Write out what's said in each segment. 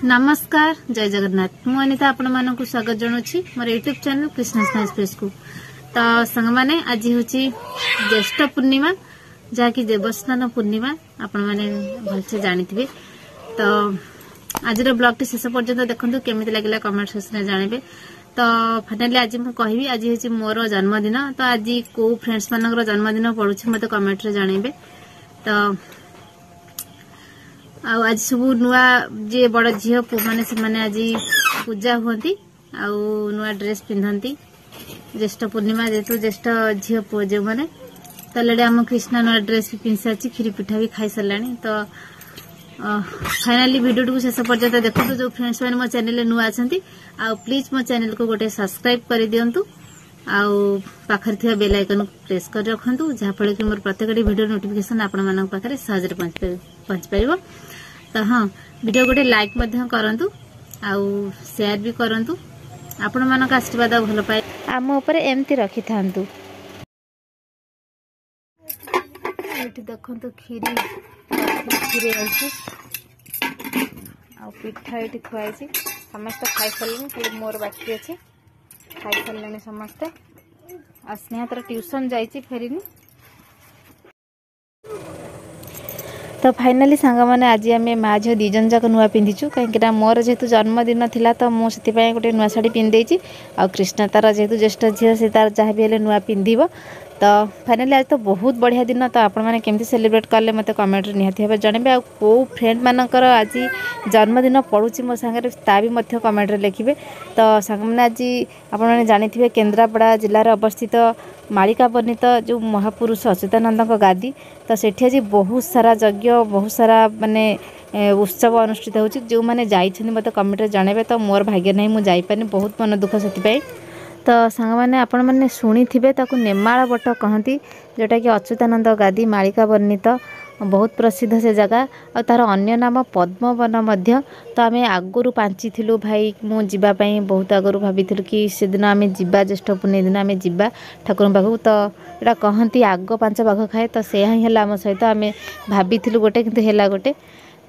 नमस्कार जय जगन्नाथ मु अनिता आपण मानक स्वागत जनाऊँ मोर यूट्यूब चैनल कृष्ण एक्सप्रेस को। तो संग माने आज हूँ ज्येष्ठ पूर्णिमा जहाँकि देवस्नान पूर्णिमा आपण मैंने भलसे जानी। तो आज ब्लॉग टी शेष पर्यंत देखते केमी लगे कमेंट सेक्शन में जानवे। तो फाइनाली आज मुझे कहबी आज हूँ मोर जन्मदिन। तो आज को फ्रेंड्स मान जन्मदिन पड़ू मत कमेंट रे जानवे। तो आज सब नुआ जे बड़ झील पु मैंने से माने आज पूजा हुंती नुआ ड्रेस पिंधती ज्येष्ठ पूर्णिमा जेतु ज्येष्ठ झील पु जो मैंने तो लड़े आम कृष्णा नुआ ड्रेस भी पिंधि सारी खीरी पिठा भी खाई सारे। तो फाइनाली वीडियो को शेष पर्यंत देखो। जो फ्रेंड्स मैंने मो चैनल नुआ अच्छा प्लीज मो चैनल को गोटे सब्सक्राइब कर दिंतु पाखर थी बेल आइकन प्रेस कर रखु जहाँफल कि मोर प्रत्येक वीडियो नोटिफिकेशन आपण पाखे सहज पहुंच पार। तो हाँ वीडियो गोटे लाइक करंतु शेयर भी करंतु आपण मानक आशीर्वाद भल पाए आम ऊपर एमती रखी था। देखो खीरी खीरी अच्छी पिठा ये खुआई समस्त खाई सारे मोर बाकी अच्छे खाई सारे समस्ते स्नेहा तर ट्यूशन जाइए फेरिनी। तो फाइनाली सांग मैंने आज आम माँ झील दीजन जाक नुआ पिंधिचु कहीं मोर जेहेतु जन्मदिन थिला तो मुझे गोटे नुआ शाढ़ी पिंधि कृष्णा तार जेहेतु ज्येष्ठ झील से तार जहाँ भी हेल्ले नुआ पिंधिब। तो फाइनाली आज तो बहुत बढ़िया दिन। तो आपण मैंने केमती सेलिब्रेट कले मत कमेंट निहाती भाव जानवे। आ को फ्रेंड मानकर आज जन्मदिन पड़ुची मो सांगे ता भी मध्य कमेंट लिखिए। तो सांग मैंने आज आपण मैंने जानी केन्द्रापड़ा जिलार अवस्थित मालिका वर्णित जो महापुरुष अच्युतानंद गादी तो सेठी आज बहुत सारा यज्ञ बहुत सारा माने उत्सव अनुष्ठित होची। जो मैंने जाइछन मत कमेंट जानवे। तो मोर भाग्य नहीं मुझे जाइपानी बहुत मन दुख से। तो सांग मैंने आपण मैंने शुणी थे नेमाल बट कहती जोटा कि अच्युतानंद गादी मालिका वर्णित बहुत प्रसिद्ध से जगह और तार अन्य नाम पद्मवन मध्य। तो आम आगुरी पांची भाई मु जीवाई बहुत आगुरी भाभी कि से दिन आम जा ज्येष्ठ पूर्णिमा दिन आम जा ठाकुर पाखु। तो यहाँ कहती आग पांच बाघ खाए तो से ही है आम सहित आम भाभी गोटे कि है गोटे।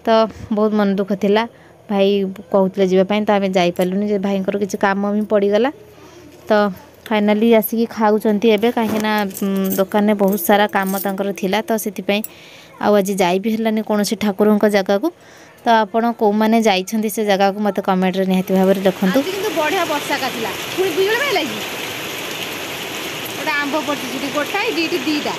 तो बहुत मन दुख थिला भाई कहते जावाई तो आम जापारूनी भाई किसी काम भी पड़गला। तो फाइनाली आसिक खाऊँच एवं कहीं दुकान में बहुत सारा काम तंकर थिला तो से आज जाई भी है कौन ठाकुर जगह को। तो आपड़ कौ मैंने जाइछन्ति से जगह को मत कमेंट रे निहाती भाव लिखतु। बढ़िया वर्षा काटिला पुणी बिजुली माइला कि गोटे आंब पड़ती गोटाए दीटा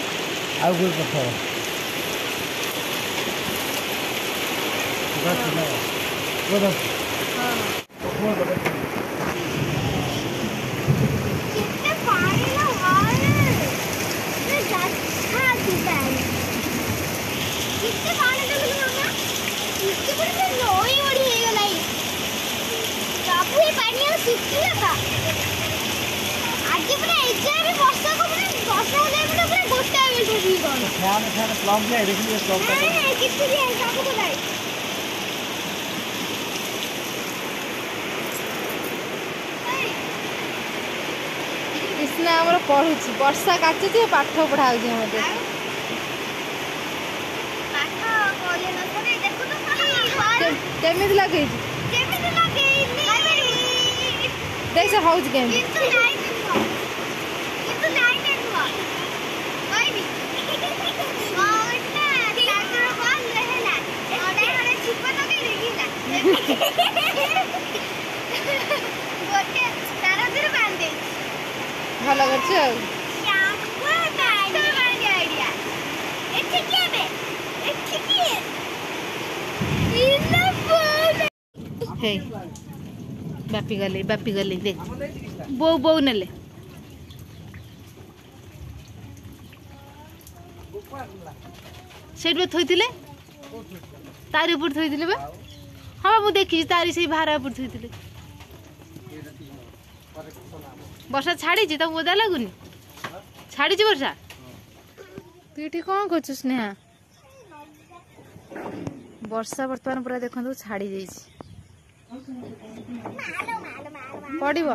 कृष्णा आमर पढ़ु वर्षा काटुचे पाठ पढ़ा मत केमी लगे देख हूँ केमी भल कर बापी गली देख बो बो नेले सेठ थोइथिले तारी ऊपर थोइथिले बा। हाँ मु देखी तारी से भारा ऊपर थोइथिले वर्षा छाड़ी तो ओदा लगुनि छाड़ी वर्षा तू ये कौन कर स्नेहा वर्षा बर्तमान पूरा देखो छाड़ी जाइए पड़ो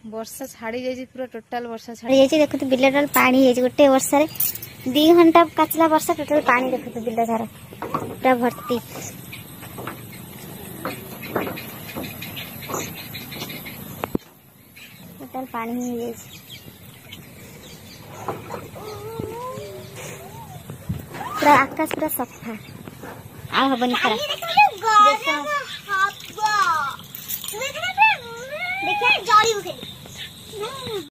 वर्षा छाड़ी जाइए पूरा टोटाल वर्षा छाड़ी जाइए। देखो बिल टोटाल पानी है गोटे वर्षा 2 घंटा काचला वर्षा टोटाल पानी देखो बिल सारा पूरा भर्ती। टोटल पानी ही है पूरा आकाश पूरा सफा आ हबनी खरा देखिए जड़ी उठे